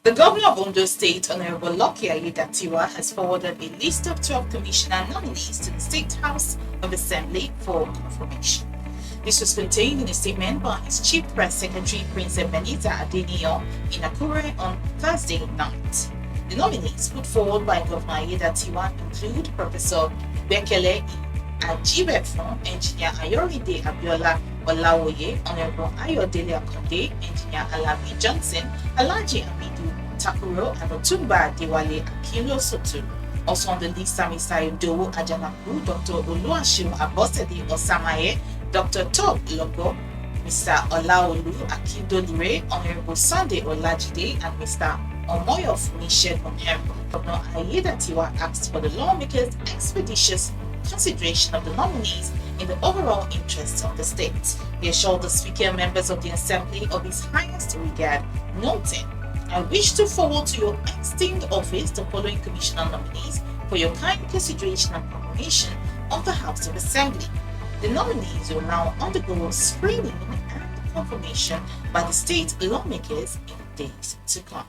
The Governor of Ondo State, Honorable Lucky Aiyedatiwa, has forwarded a list of 12 commissioner nominees to the State House of Assembly for confirmation. This was contained in a statement by his Chief Press Secretary, Prince Ebenezer Adeniyo, in Akure on Thursday night. The nominees put forward by Governor Aiyedatiwa include Professor Bekele Ajibefon, Engineer Ayoride Abiola Olawoye, Honorable Ayodele Akonde, Engineer Alabi Johnson, Alhaji Amidu Takuro, and Otumba Dewale Akilo Sotu. Also on the list are Mr. Idowu Ajanaku, Dr. Oluwaseun Abosede Osamaye, Dr. Todd Logo, Mr. Olaolu Akindolire, Honorable Sunday Olajide, and Mr. Omoyofumi Segun Hembo. Governor Aiyedatiwa asked for the lawmakers' expeditious consideration of the nominees in the overall interests of the state. He assured the Speaker and members of the Assembly of his highest regard, noting, "I wish to forward to your esteemed office the following commissioner nominees for your kind consideration and confirmation of the House of Assembly. The nominees will now undergo screening and confirmation by the state lawmakers in days to come."